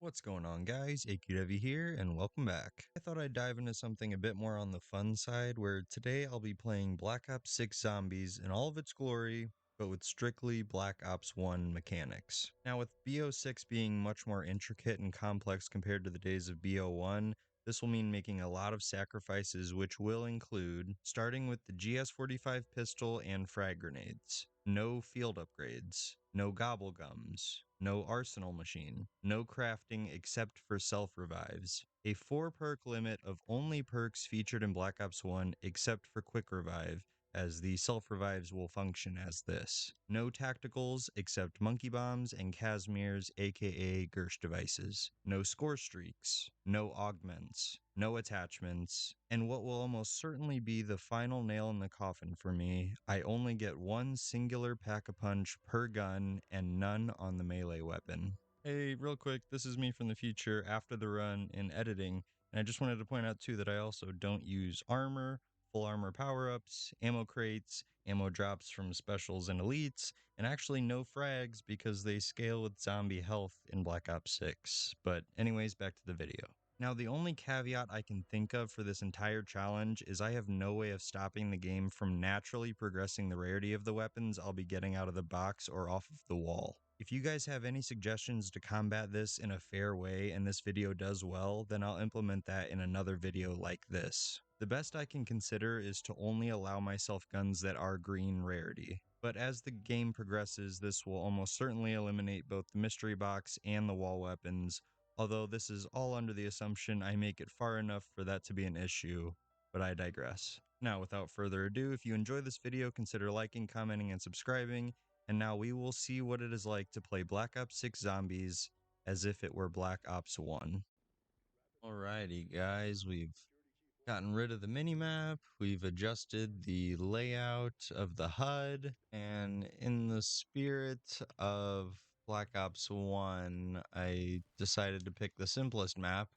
What's going on, guys? AQW here, and welcome back. I thought I'd dive into something a bit more on the fun side, where today I'll be playing Black Ops 6 Zombies in all of its glory, but with strictly Black Ops 1 mechanics. Now, with BO6 being much more intricate and complex compared to the days of BO1, this will mean making a lot of sacrifices, which will include starting with the GS-45 pistol and frag grenades, no field upgrades, no GobbleGums, no arsenal machine, no crafting except for self-revives, a 4 perk limit of only perks featured in Black Ops 1 except for quick revive, as the self-revives will function as this. No tacticals except monkey bombs and Casimirs aka Gersh devices. No score streaks. No augments. No attachments. And what will almost certainly be the final nail in the coffin for me, I only get one singular pack-a-punch per gun and none on the melee weapon. Hey, real quick, this is me from the future after the run in editing, and I just wanted to point out too that I also don't use armor, full armor power-ups, ammo crates, ammo drops from specials and elites, and actually no frags because they scale with zombie health in Black Ops 6. But anyways, back to the video. Now, the only caveat I can think of for this entire challenge is I have no way of stopping the game from naturally progressing the rarity of the weapons I'll be getting out of the box or off of the wall. If you guys have any suggestions to combat this in a fair way and this video does well, then I'll implement that in another video like this. The best I can consider is to only allow myself guns that are green rarity. But as the game progresses, this will almost certainly eliminate both the mystery box and the wall weapons, although this is all under the assumption I make it far enough for that to be an issue, but I digress. Now, without further ado, if you enjoy this video, consider liking, commenting, and subscribing, and now we will see what it is like to play Black Ops 6 Zombies as if it were Black Ops 1. Alrighty, guys, we've gotten rid of the minimap, we've adjusted the layout of the HUD, and in the spirit of Black Ops 1, I decided to pick the simplest map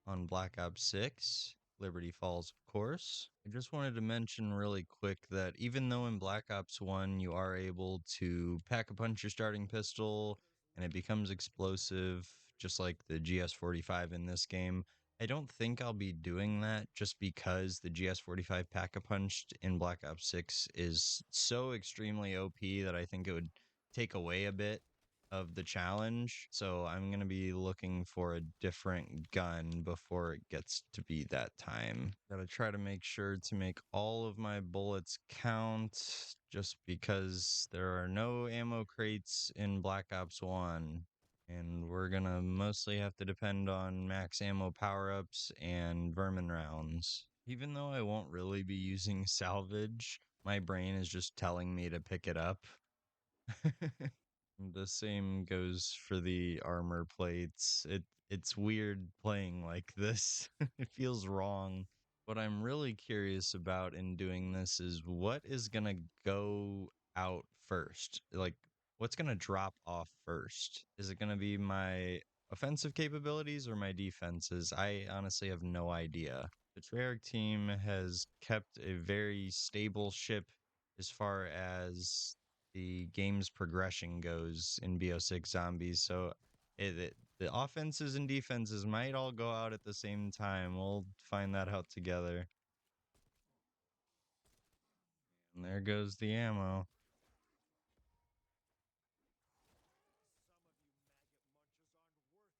on Black Ops 6, Liberty Falls, of course. I just wanted to mention really quick that even though in Black Ops 1 you are able to pack-a-punch your starting pistol and it becomes explosive, just like the GS-45 in this game, I don't think I'll be doing that just because the GS-45 Pack-a-Punched in Black Ops 6 is so extremely OP that I think it would take away a bit of the challenge. So I'm going to be looking for a different gun before it gets to be that time. Gotta try to make sure to make all of my bullets count just because there are no ammo crates in Black Ops 1. And we're gonna mostly have to depend on max ammo power-ups and vermin rounds. Even though I won't really be using salvage, my brain is just telling me to pick it up. The same goes for the armor plates. It's weird playing like this. It feels wrong. What I'm really curious about in doing this is what is gonna go out first? Like, what's gonna drop off first? Is it gonna be my offensive capabilities or my defenses? I honestly have no idea. The Treyarch team has kept a very stable ship as far as the game's progression goes in BO6 Zombies, so the offenses and defenses might all go out at the same time. We'll find that out together. And there goes the ammo.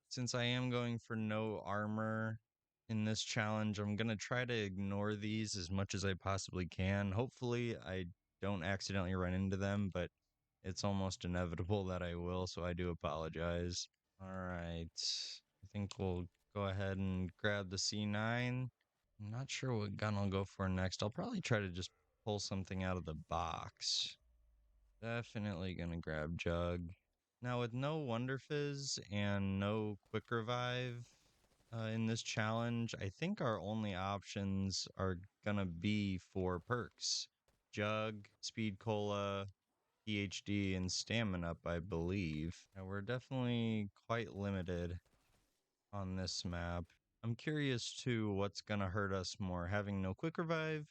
Since I am going for no armor in this challenge, I'm going to try to ignore these as much as I possibly can. Hopefully, I don't accidentally run into them, but it's almost inevitable that I will, so I do apologize. Alright, I think we'll go ahead and grab the C9. I'm not sure what gun I'll go for next. I'll probably try to just pull something out of the box. Definitely gonna grab Jug. Now, with no Wonder Fizz and no Quick Revive in this challenge, I think our only options are gonna be 4 perks. Jug, Speed Cola, PhD, and Stamina Up, I believe. Now, we're definitely quite limited on this map. I'm curious too what's gonna hurt us more, having no quick revive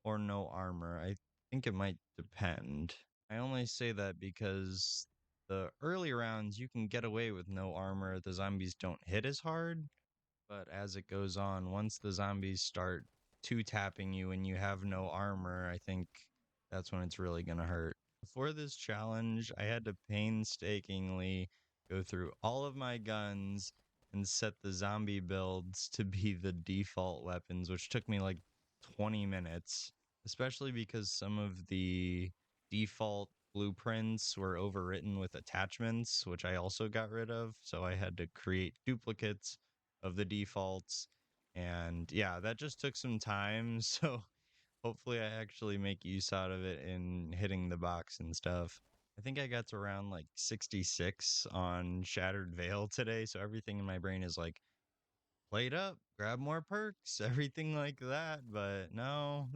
or no armor. I think it might depend. I only say that because the early rounds, you can get away with no armor. The zombies don't hit as hard. But as it goes on, once the zombies start two-tapping you and you have no armor, I think that's when it's really gonna hurt. Before this challenge, I had to painstakingly go through all of my guns and set the zombie builds to be the default weapons, which took me like 20 minutes, especially because some of the default blueprints were overwritten with attachments, which I also got rid of. So I had to create duplicates of the defaults. And yeah, that just took some time. So hopefully I actually make use out of it in hitting the box and stuff. I think I got to around like 66 on Shattered Veil today. So everything in my brain is like, plate up, grab more perks, everything like that. But no,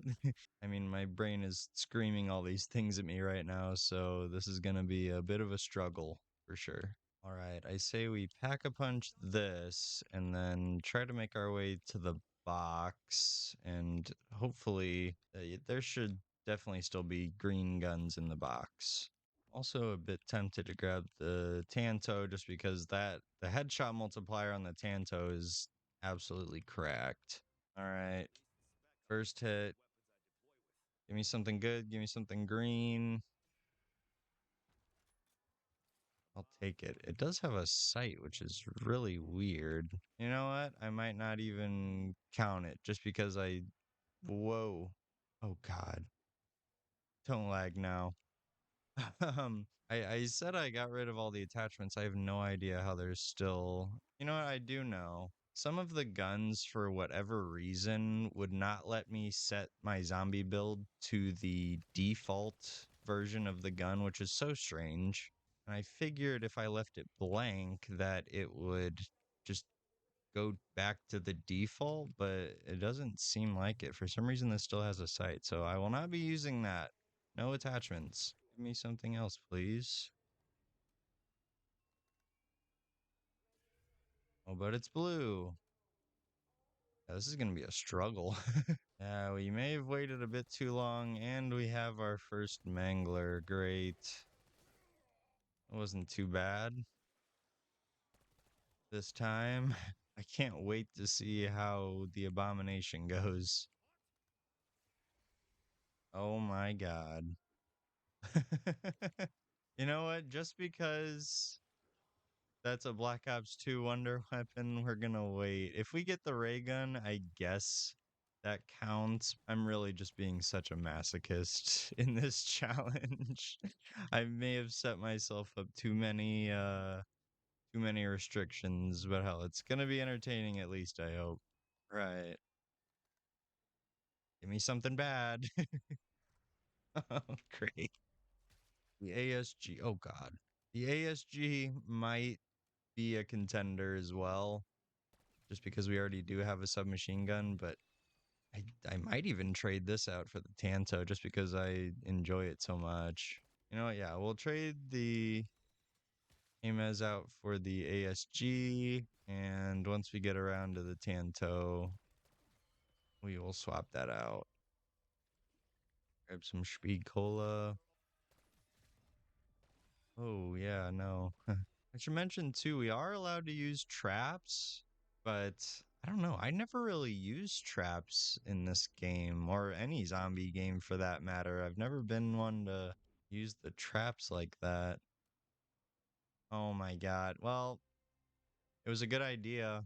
I mean, my brain is screaming all these things at me right now. So this is going to be a bit of a struggle for sure. All right, I say we pack a punch this and then try to make our way to the box, and hopefully there should definitely still be green guns in the box. Also a bit tempted to grab the Tanto just because the headshot multiplier on the Tanto is absolutely cracked. All right, first hit. Give me something good, give me something green. I'll take it. It does have a sight, which is really weird. You know what? I might not even count it just because I. Whoa. Oh, God. Don't lag now. I said I got rid of all the attachments. I have no idea how there's still. You know what? I do know. Some of the guns, for whatever reason, would not let me set my zombie build to the default version of the gun, which is so strange. And I figured if I left it blank that it would just go back to the default, but it doesn't seem like it. For some reason, this still has a sight, so I will not be using that. No attachments. Give me something else, please. Oh, but it's blue. Yeah, this is going to be a struggle. Yeah, we may have waited a bit too long, and we have our first mangler. Great. It wasn't too bad this time. I can't wait to see how the abomination goes. Oh my god. You know what? Just because that's a Black Ops 2 wonder weapon, we're gonna wait. If we get the ray gun, I guess that counts. I'm really just being such a masochist in this challenge. I may have set myself up too many restrictions, but hell, it's gonna be entertaining at least, I hope. Right. Give me something bad. Oh, great. The ASG. Oh God. The ASG might be a contender as well, just because we already do have a submachine gun, but I might even trade this out for the Tanto just because I enjoy it so much. You know what? Yeah, we'll trade the Amez out for the ASG, and once we get around to the Tanto, we will swap that out. Grab some Speed Cola. Oh, yeah, no. I should mention too, we are allowed to use traps, but I don't know. I never really used traps in this game or any zombie game for that matter. I've never been one to use the traps like that. Oh my God. Well, it was a good idea.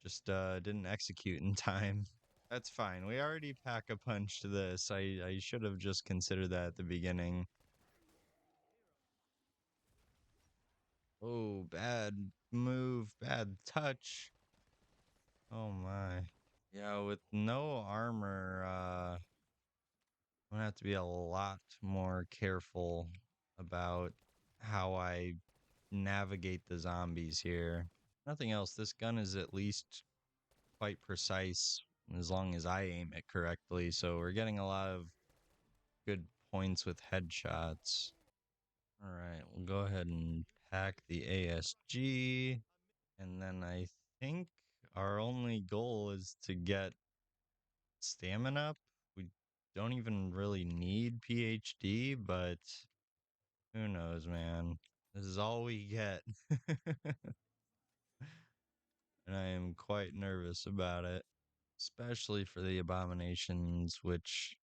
Just didn't execute in time. That's fine. We already pack a punch to this. I should have just considered that at the beginning. Oh, bad move, bad touch. Oh my. Yeah, with no armor, I'm gonna have to be a lot more careful about how I navigate the zombies here. Nothing else, this gun is at least quite precise as long as I aim it correctly, so we're getting a lot of good points with headshots. Alright, we'll go ahead and pack the ASG, and then I think our only goal is to get stamina up. We don't even really need PhD, but who knows, man. This is all we get. And I am quite nervous about it, especially for the abominations, which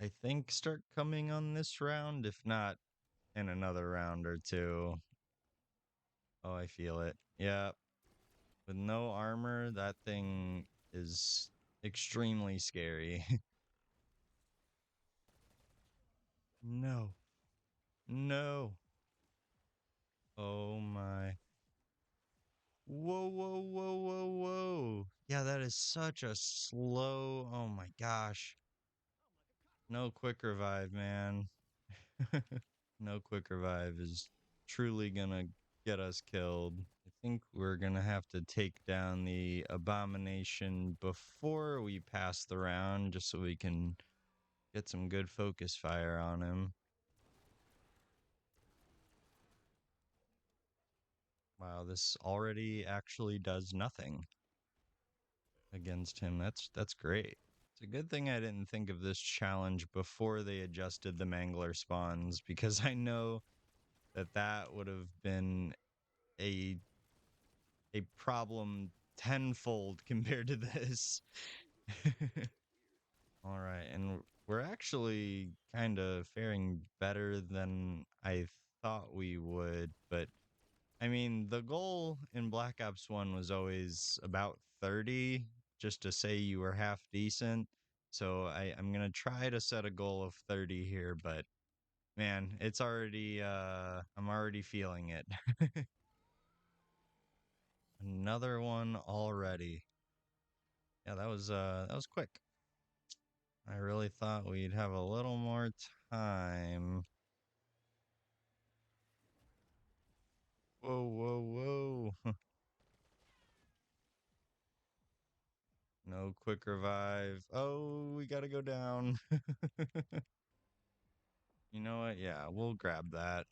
I think start coming on this round, if not in another round or two. Oh, I feel it. Yeah, with no armor, that thing is extremely scary. No. No. Oh my. Whoa, whoa, whoa, whoa, whoa. Yeah, that is such a slow. Oh my gosh. No quick revive, man. No quick revive is truly gonna get us killed. I think we're gonna have to take down the abomination before we pass the round, just so we can get some good focus fire on him. Wow, this already actually does nothing against him. That's great. It's a good thing I didn't think of this challenge before they adjusted the mangler spawns, because I know that that would have been a a problem tenfold compared to this. All right, and we're actually kind of faring better than I thought we would, but I mean, the goal in Black Ops 1 was always about 30, just to say you were half decent. So I'm gonna try to set a goal of 30 here, but man, it's already I'm already feeling it. Another one already. Yeah, that was quick. I really thought we'd have a little more time. Whoa, whoa, whoa. No quick revive. Oh, we gotta go down. You know what? Yeah, we'll grab that.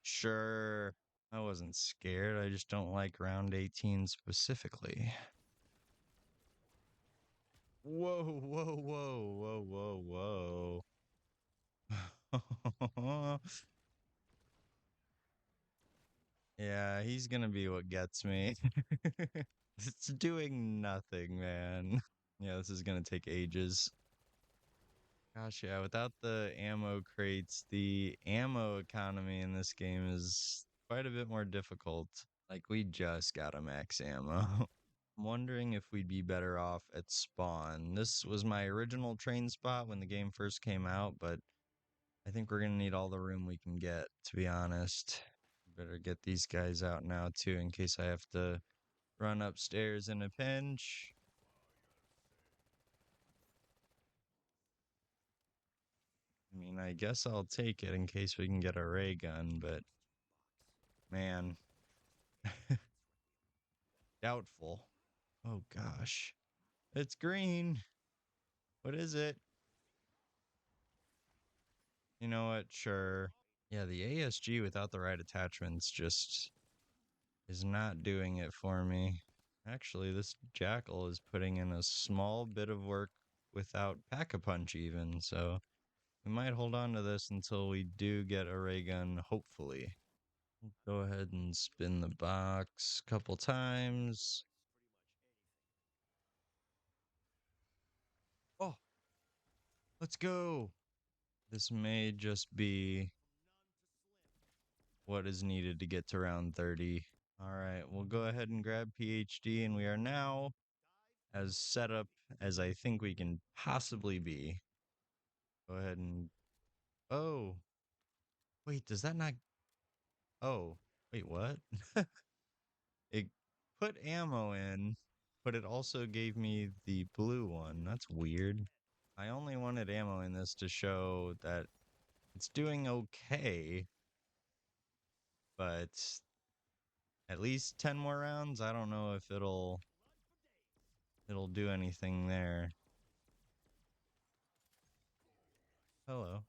Sure. I wasn't scared. I just don't like round 18 specifically. Whoa, whoa, whoa, whoa, whoa, whoa. Yeah, he's gonna be what gets me. It's doing nothing, man. Yeah, this is gonna take ages. Gosh, yeah, without the ammo crates, the ammo economy in this game is quite a bit more difficult. Like, we just got a max ammo. I'm wondering if we'd be better off at spawn. This was my original train spot when the game first came out, but I think we're gonna need all the room we can get, to be honest. Better get these guys out now, too, in case I have to run upstairs in a pinch. I mean, I guess I'll take it in case we can get a ray gun, but man, doubtful. Oh gosh. It's green. What is it? You know what? Sure. Yeah, the ASG without the right attachments just is not doing it for me. Actually, this jackal is putting in a small bit of work without pack-a-punch even, so we might hold on to this until we do get a ray gun, hopefully. Go ahead and spin the box a couple times. Oh, let's go. This may just be what is needed to get to round 30. All right, we'll go ahead and grab PhD, and we are now as set up as I think we can possibly be. Go ahead and. Oh, wait, does that not. Oh, wait, what? It put ammo in, but it also gave me the blue one. That's weird. I only wanted ammo in this to show that it's doing okay, but at least 10 more rounds. I don't know if it'll do anything there. Hello.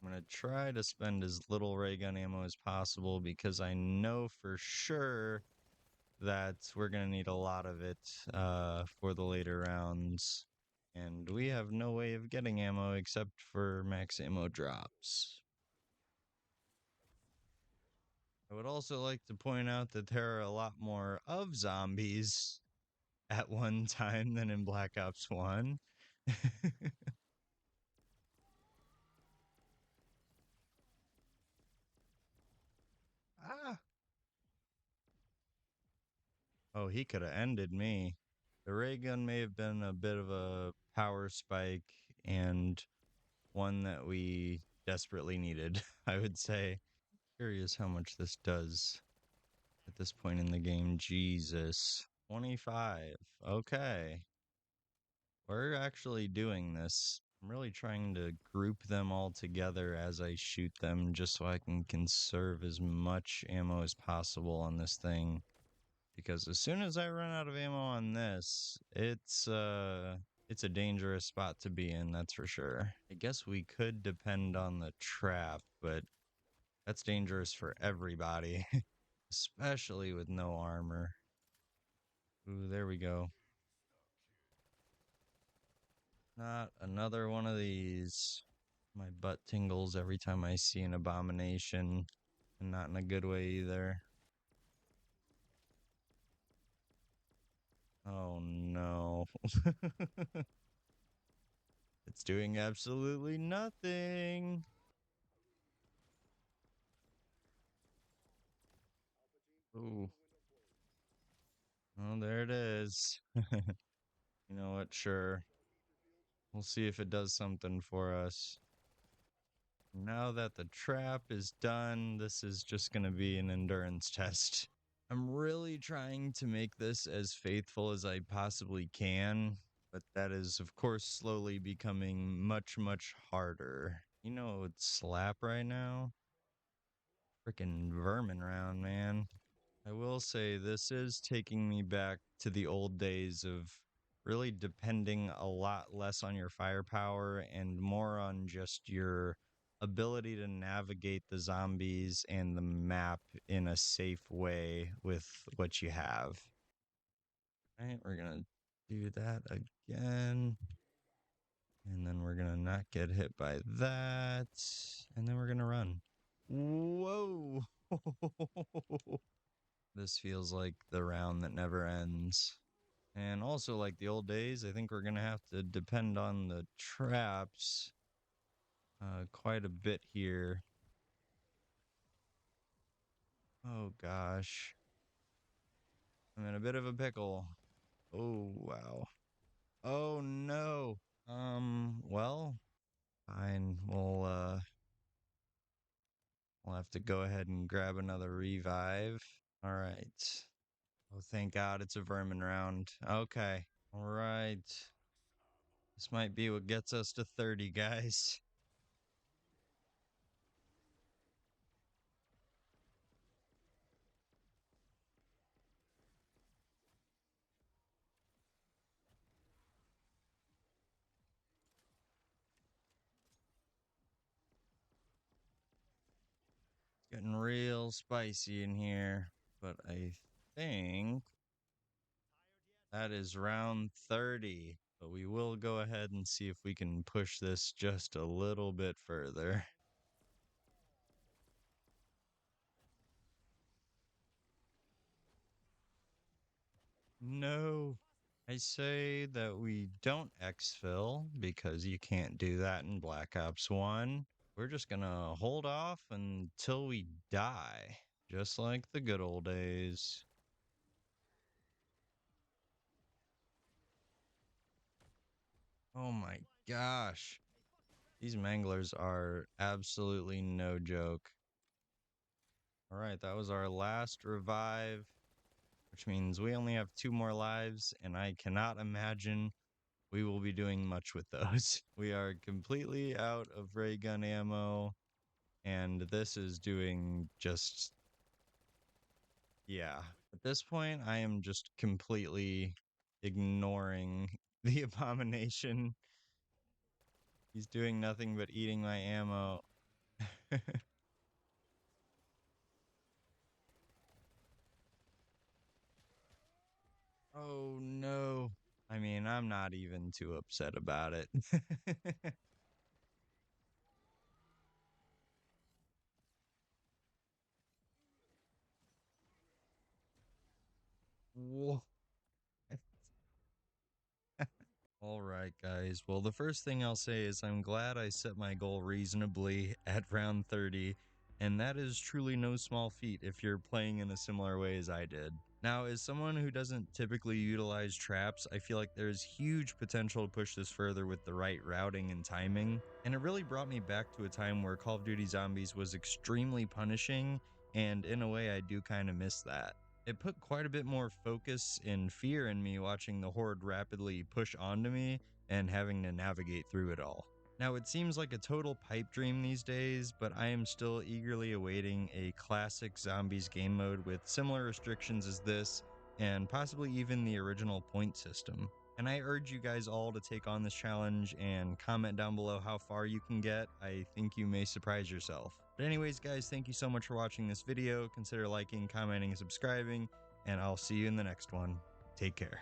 I'm gonna try to spend as little ray gun ammo as possible because I know for sure that we're gonna need a lot of it for the later rounds. And we have no way of getting ammo except for max ammo drops. I would also like to point out that there are a lot more of zombies at one time than in Black Ops 1. Ah. Oh, he could have ended me. The ray gun may have been a bit of a power spike and one that we desperately needed, I would say. Curious how much this does at this point in the game. Jesus. 25. Okay. We're actually doing this. I'm really trying to group them all together as I shoot them just so I can conserve as much ammo as possible on this thing. Because as soon as I run out of ammo on this, it's a dangerous spot to be in, that's for sure. I guess we could depend on the trap, but that's dangerous for everybody, especially with no armor. Ooh, there we go. Not another one of these. My butt tingles every time I see an abomination, and not in a good way either. Oh no. It's doing absolutely nothing. Ooh. Oh, there it is. You know what? Sure. We'll see if it does something for us. Now that the trap is done, this is just going to be an endurance test. I'm really trying to make this as faithful as I possibly can, but that is, of course, slowly becoming much, much harder. You know what would slap right now? Freaking vermin round, man. I will say this is taking me back to the old days of really depending a lot less on your firepower and more on just your ability to navigate the zombies and the map in a safe way with what you have. All right, we're gonna do that again. And then we're gonna not get hit by that. And then we're gonna run. Whoa! This feels like the round that never ends. And also, like the old days, I think we're going to have to depend on the traps quite a bit here. Oh, gosh. I'm in a bit of a pickle. Oh, wow. Oh, no. Well, fine. We'll have to go ahead and grab another revive. All right. Oh, thank God it's a vermin round. Okay. All right. This might be what gets us to 30, guys. Getting real spicy in here, but I think that is round 30. But we will go ahead and see if we can push this just a little bit further. No. I say that we don't exfil because you can't do that in Black Ops 1. We're just gonna hold off until we die, just like the good old days. Oh my gosh. These manglers are absolutely no joke. All right, that was our last revive, which means we only have 2 more lives, and I cannot imagine we will be doing much with those. We are completely out of ray gun ammo, and this is doing just, yeah. At this point, I am just completely ignoring the abomination. He's doing nothing but eating my ammo. Oh no. I mean, I'm not even too upset about it. Whoa. Alright, guys. Well, the first thing I'll say is I'm glad I set my goal reasonably at round 30, and that is truly no small feat if you're playing in a similar way as I did. Now, as someone who doesn't typically utilize traps, I feel like there's huge potential to push this further with the right routing and timing, and it really brought me back to a time where Call of Duty Zombies was extremely punishing, and in a way I do kind of miss that. It put quite a bit more focus and fear in me watching the horde rapidly push onto me and having to navigate through it all. Now, it seems like a total pipe dream these days, but I am still eagerly awaiting a classic zombies game mode with similar restrictions as this, and possibly even the original point system. And I urge you guys all to take on this challenge and comment down below how far you can get. I think you may surprise yourself. But anyways, guys, thank you so much for watching this video. Consider liking, commenting, and subscribing, and I'll see you in the next one. Take care.